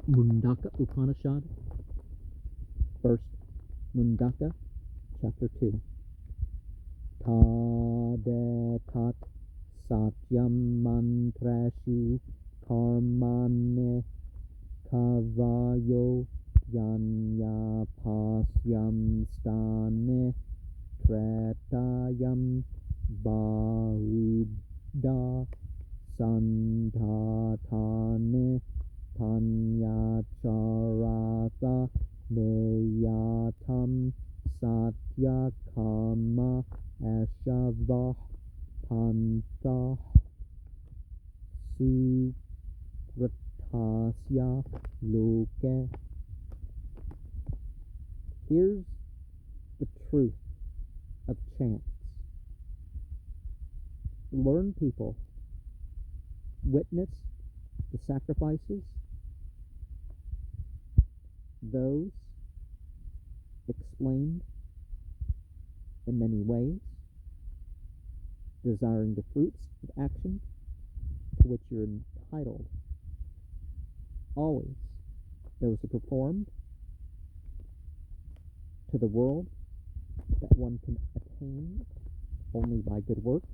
Mundaka Upanishad, first Mundaka, chapter 2. Tadetat satyam mantrashu karmane kavayo yanyapasyam stane tretayam bahuda sandhatane panyacharata neyatam satyakama ashavah pantah sukratasya loke. Here's the truth of chants. Learned people witness the sacrifices, those explained in many ways, desiring the fruits of action to which you're entitled. Always those are performed to the world that one can attain only by good works.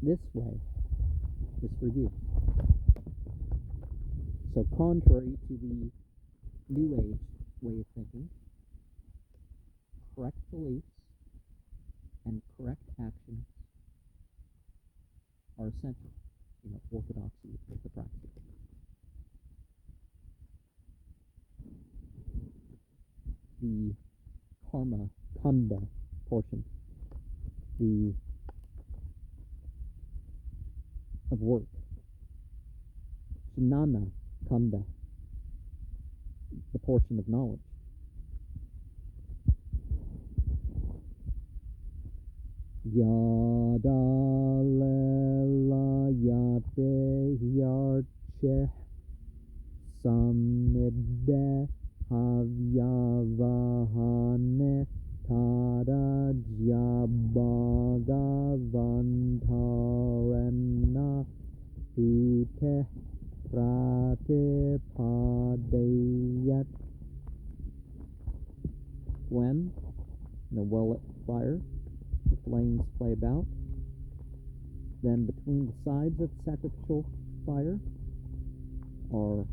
This way is for you. So contrary to the New Age way of thinking, correct beliefs and correct actions are essential in the orthodoxy of the practice. The karma kanda portion, of work, jnana kanda, the portion of knowledge. Yada lela yate yarche samidde havyavahane tada jabagavantarena ute pratipadayat. When in a well-lit fire the flames play about, then between the sides of the sacrificial fire are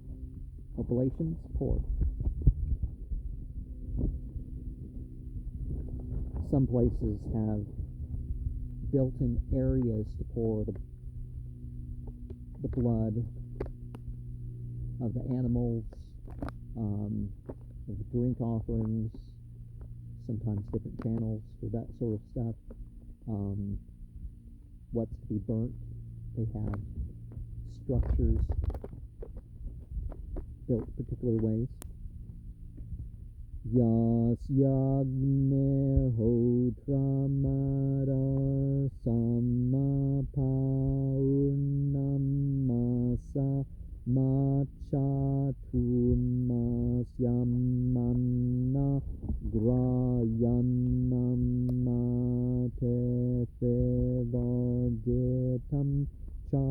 oblations poured. Some places have built-in areas to pour the blood of the animals, of the drink offerings, sometimes different channels for that sort of stuff. What's to be burnt, they have structures built particular ways. Yas yagne hotramadar samapaurnamasa machaturmasyamana grayanamatevarjetam cha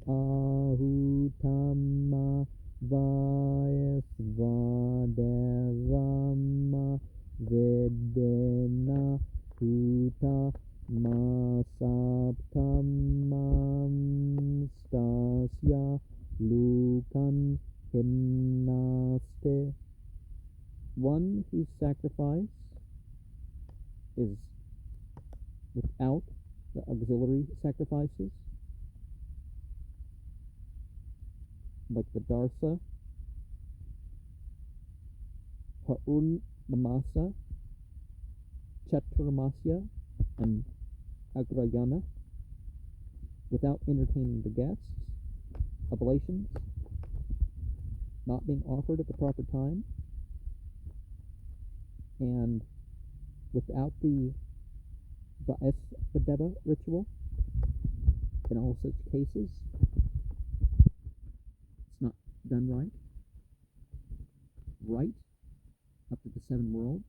ahutama vayasvadevama vedena huta masaptamam stasya lukan himnaste. One whose sacrifice is without the auxiliary sacrifices, like the darsa, paurnamasa, chaturmasya, and agrayana, without entertaining the guests, oblations not being offered at the proper time, and without the Vaesvadeva ritual. In all such cases, it's not done right. Right up to the 7 worlds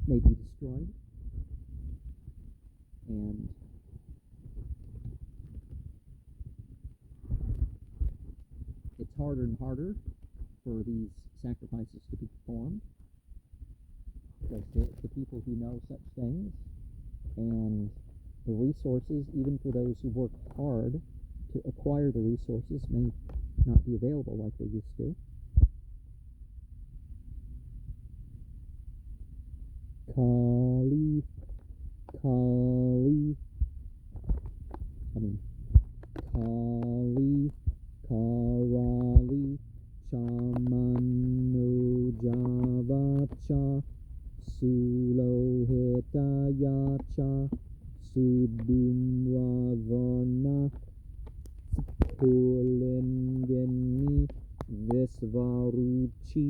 may be destroyed, and harder and harder for these sacrifices to be performed, because the people who know such things and the resources, even for those who work hard to acquire the resources, may not be available like they used to. Kali, Kali, Karali, Chamano Javacha, Suloheta Yacha, Sudumra Varna, Pulingeni, Visvaruchi,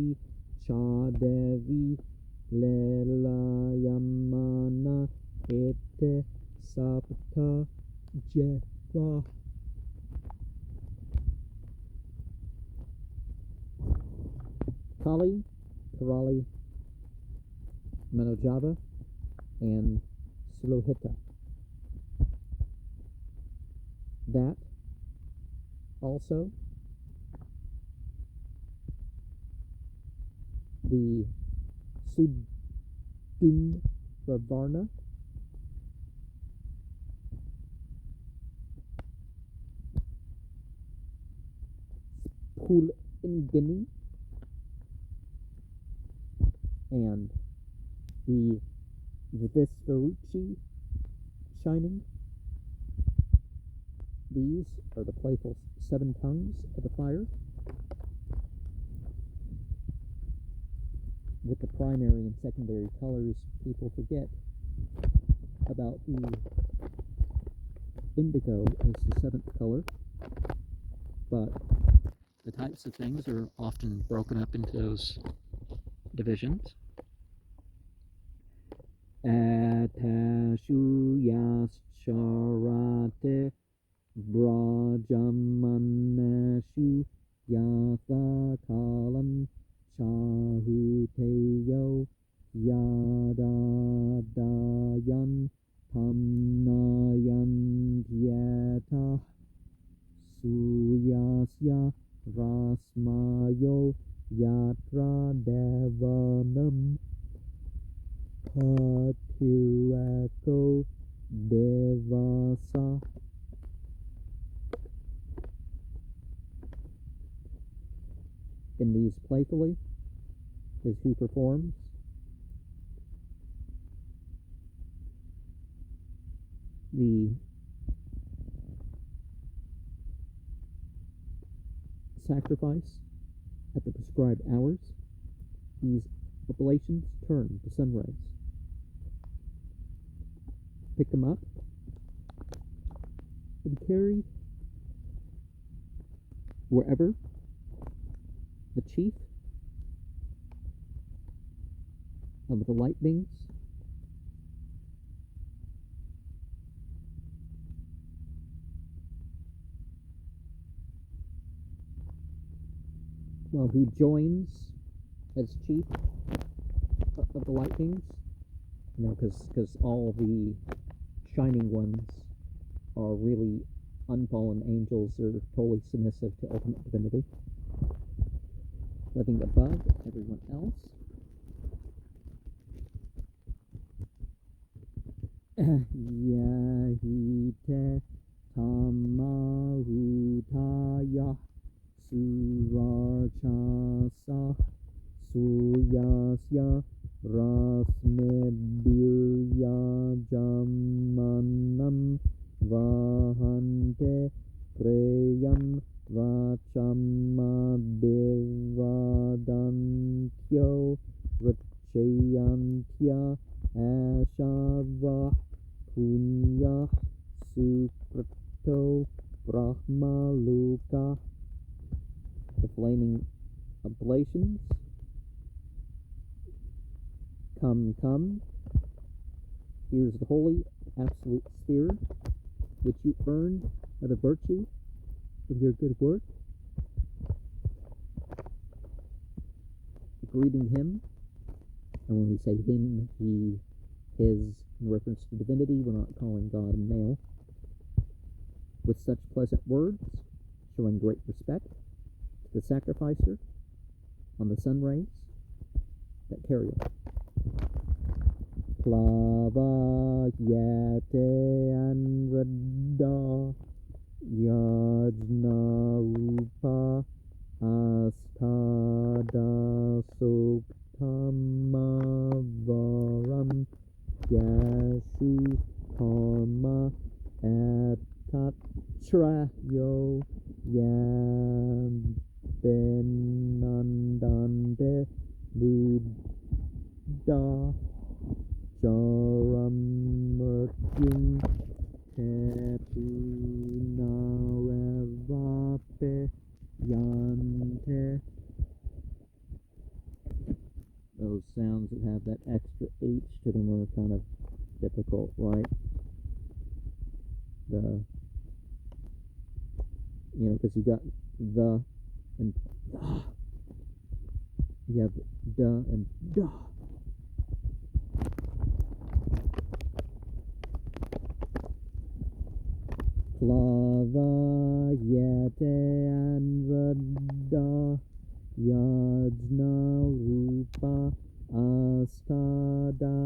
Chadevi, Lelayamana, Ete Sapta Jeva. Kali, Karali, Manojava, and Sulohita. That also the Sudum Ravarna, Pulingini, and the Visvaruchi shining. These are the playful 7 tongues of the fire, with the primary and secondary colors. People forget about the indigo as the 7th color, but the types of things are often broken up into those divisions. Atashu Yascharate Brajamanashu Yatha Kalam Chahuteyo Yadadayan Tamnayan Yata Suyasya Rasmayo Yatra Devanam Patirako Devasa. In these playfully is who performs the sacrifice at the prescribed hours. These oblations turn to sunrise. Pick them up and carry wherever the chief of the lightnings who joins as chief of the lightnings, because all the shining ones are really unfallen angels, are totally submissive to ultimate divinity, living above everyone else. Yahite Tamarutaya Surarchasa Suyasya Rasmebirya Jamanam Vahante Preyam Vachamabhivadantyo Rachayantya Ashava Punya Suprato Brahma Luka. The flaming oblations. Come, come. Here's the holy, absolute sphere, which you earned by the virtue of your good work. Greeting him, and when we say him, he, his, in reference to divinity, we're not calling God a male. With such pleasant words, showing great respect, the sacrificer on the sun rays that carry it. Plava yate anrada yajna rupa astada suktamavaram yashu karma atatrayo yabbenandante buddha jaramurtyum tepunarevape yante. Those sounds that have that extra H to them are kind of difficult, right? Because you got the and da. You have da and da. Plava yate anrada yajna rupa astada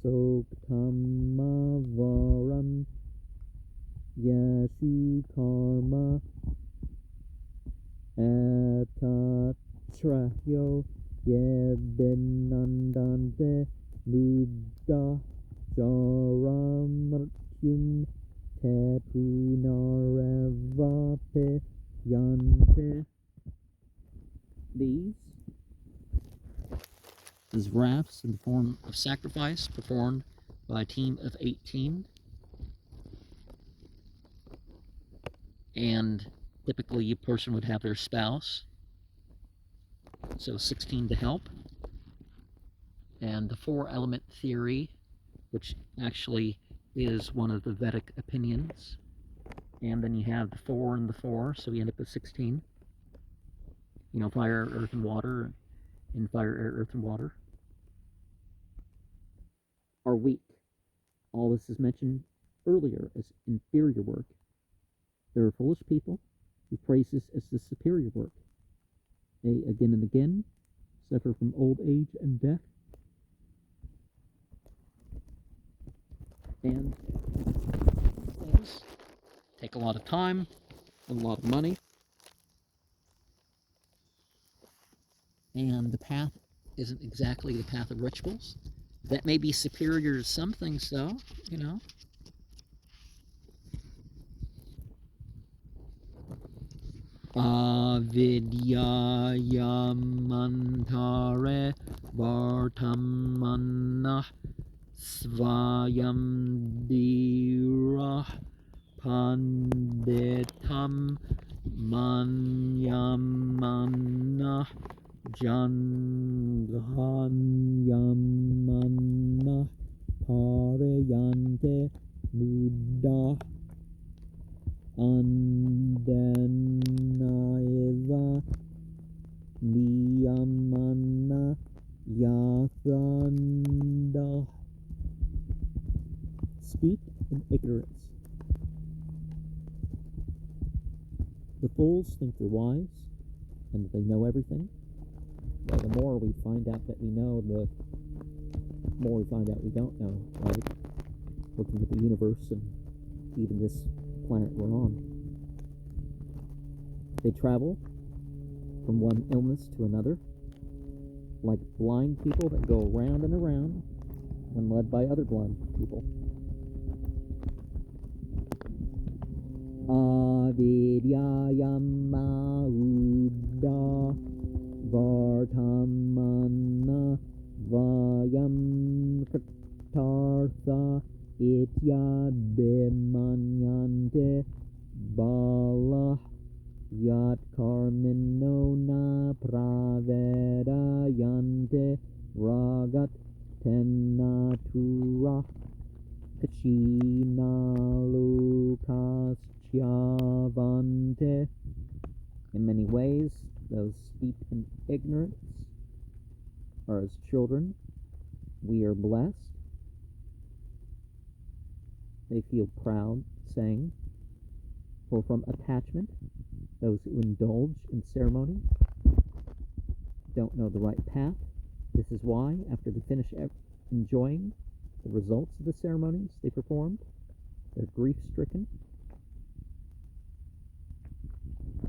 soktamavaram yashu karma atatrayo yebbenandante buddha jaramurtyum tepunarevape yante. These is rafts in the form of sacrifice performed by a team of 18, and typically a person would have their spouse, so 16 to help. And the 4-element theory, which actually is one of the Vedic opinions, and then you have the 4 and the 4, so we end up with 16. Fire, earth, and water, and fire, air, earth, and water are weak. All this is mentioned earlier as inferior work. There are foolish people who praise this as the superior work. They, again and again, suffer from old age and death. And things take a lot of time and a lot of money. And the path isn't exactly the path of rituals. That may be superior to some things, though, Avidyayamantare vartamana svayam dira panditam manyamana janghanyamana parayante buddha andanaiva niyamana yathanda. Steeped in ignorance. The fools think they're wise and that they know everything. Well, the more we find out that we know, the more we find out we don't know, right? Looking at the universe and even this planet we're on. They travel from one illness to another, like blind people that go around and around when led by other blind people. Avidyayamauda vartamana vayam katartha ityabhimanyante bala yat karmino na pravedayante ragat tenatura kachinalukaschavante. In many ways, those steeped in ignorance are as children. We are blessed. They feel proud, saying, for from attachment Those who indulge in ceremony don't know the right path. This is why, after they finish enjoying the results of the ceremonies they performed, they're grief-stricken,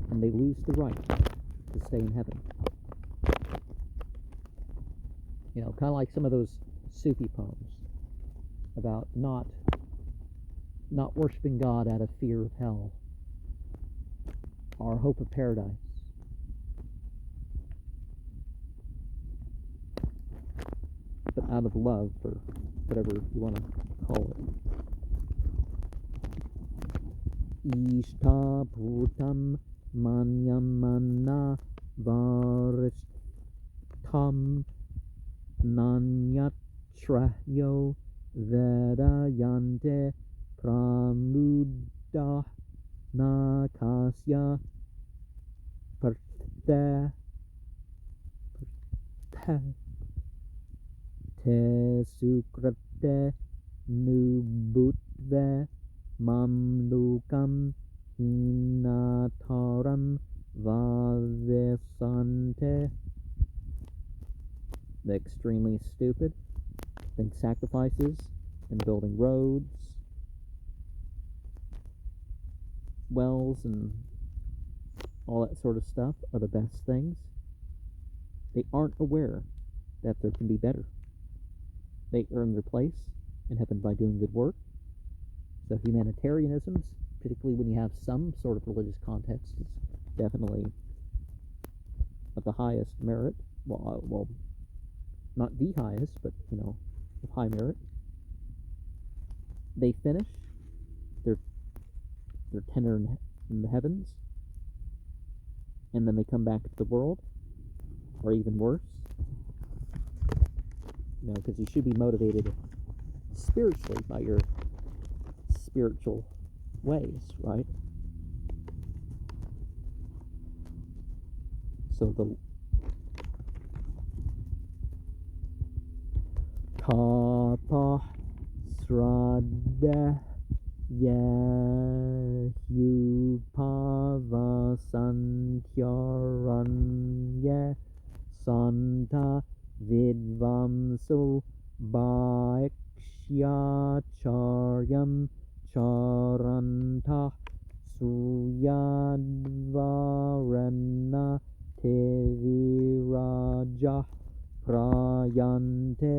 and they lose the right to stay in heaven. You know, kind of like some of those Sufi poems about not worshiping God out of fear of hell, or hope of paradise. But out of love, for whatever you want to call it. Ishtaputam manyamana varishtam nanyatrahyo vedayante pramudah nakasya partha te sukrate nubutve mamlukam hinataram vavesante. The extremely stupid think sacrifices and building roads, wells, and all that sort of stuff are the best things. They aren't aware that there can be better. They earn their place in heaven by doing good work. So humanitarianism, particularly when you have some sort of religious context, is definitely of the highest merit. Well, not the highest, but, you know, of high merit. They finish their tenure in the heavens, and then they come back to the world, or even worse. You know, because you should be motivated spiritually by your spiritual ways, right? So the tapa sraddha yahupavasantyaranya santa vidvamso bhaikshyacharyam charanta suyadvarana teviraja prayante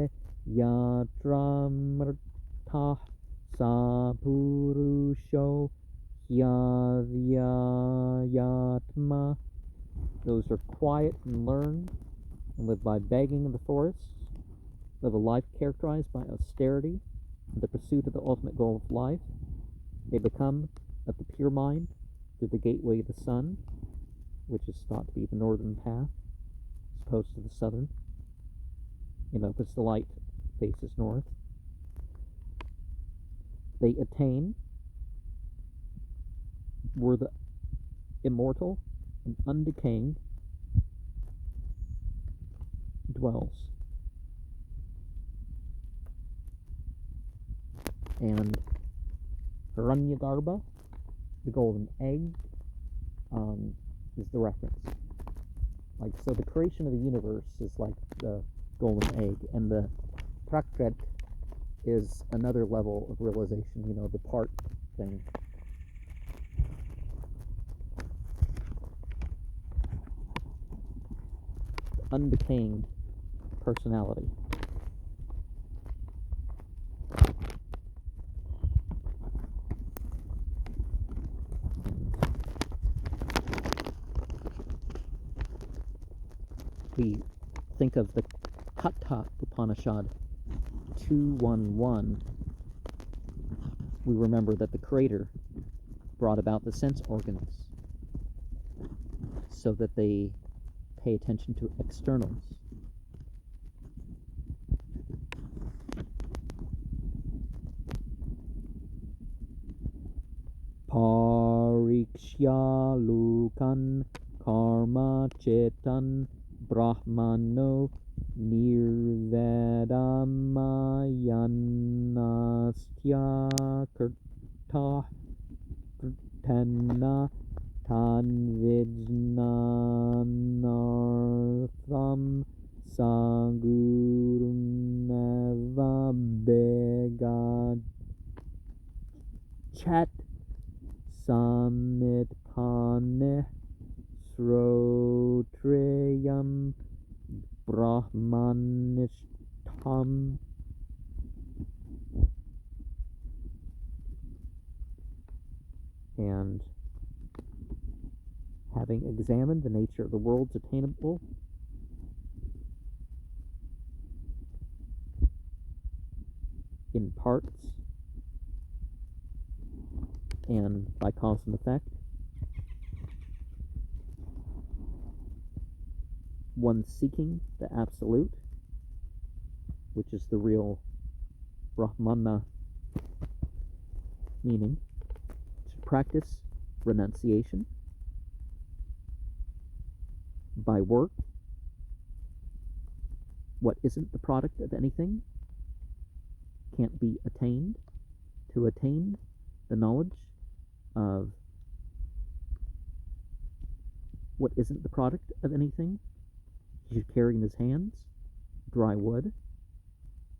yatramrta sapurusho hyavyayatma. Those are quiet and learn and live by begging in the forests, live a life characterized by austerity and the pursuit of the ultimate goal of life. They become of the pure mind through the gateway of the sun, which is thought to be the northern path, as opposed to the southern. You know, because the light faces north. They attain, were the immortal and undecaying dwells. And Hiranyagarbha, the golden egg, is the reference. Like, so the creation of the universe is like the golden egg, and the prakrit is another level of realization, you know, the part thing. The undecaying personality. We think of the Mundaka Upanishad 2.1.1, we remember that the Creator brought about the sense organs so that they pay attention to externals. Parikshya lukan karma chetan brahmano nirvedamayannastya karta krtena Tadvijnanartham saguruneva begad chat samitpane srotriyam brahmanishtam. And having examined the nature of the worlds attainable in parts and by cause and effect, one seeking the absolute, which is the real Brahmana meaning, to practice renunciation by work. What isn't the product of anything can't be attained. To attain the knowledge of what isn't the product of anything, he should carry in his hands dry wood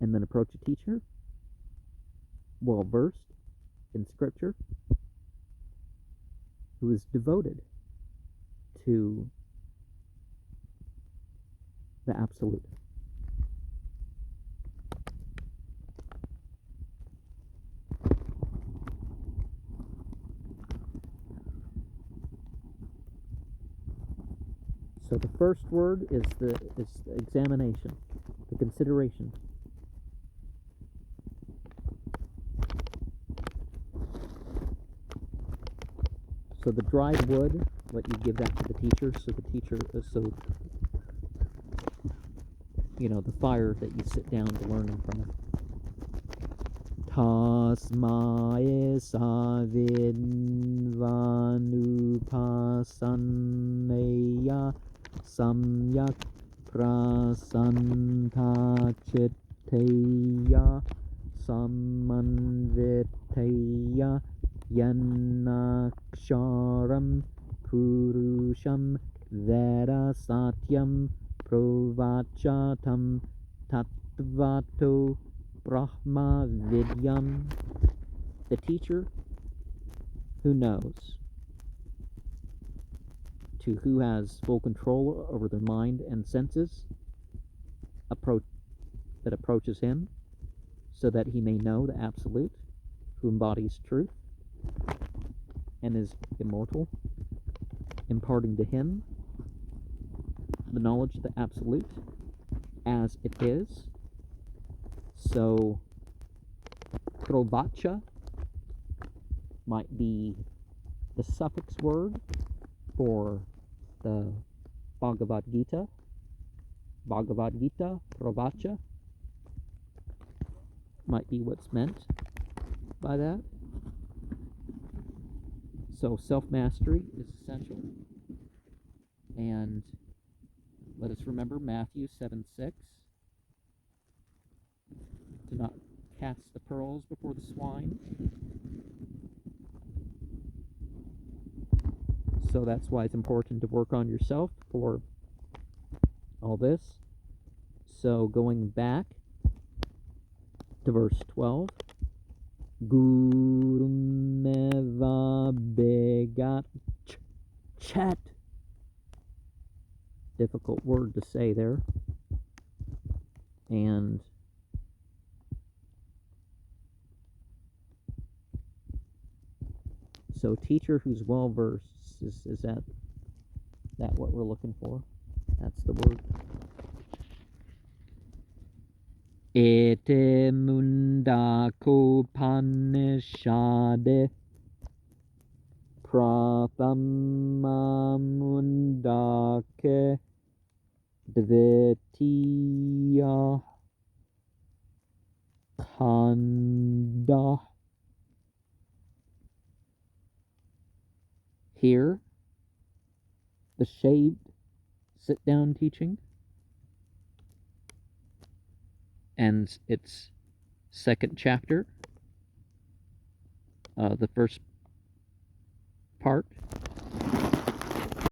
and then approach a teacher well versed in scripture who is devoted to the absolute. So the first word is the examination, the consideration. So the dried wood, what you give that to the teacher, so the teacher, the fire that you sit down to learn in front of. Tasmae savidvanupasanneya samyak prasantachitteya samanviteya yanaksharam purusham veda satyam provachatam tattvato Brahma Vidyam. The teacher who knows, to who has full control over their mind and senses, that approaches him, so that he may know the Absolute, who embodies truth and is immortal, imparting to him the knowledge of the Absolute as it is. So, provacha might be the suffix word for the Bhagavad Gita. Bhagavad Gita, provacha, might be what's meant by that. So, self-mastery is essential. And let us remember Matthew 7:6. To not cast the pearls before the swine. So that's why it's important to work on yourself for all this. So going back to verse 12. Gurumeva begat chat. Difficult word to say there. And so teacher who's well versed, is that what we're looking for? That's the word. Ete Mundaka Upanishad Prathama Mundaka Dvitiya Khanda. Here, the shaved sit-down teaching, and its second chapter, the first part,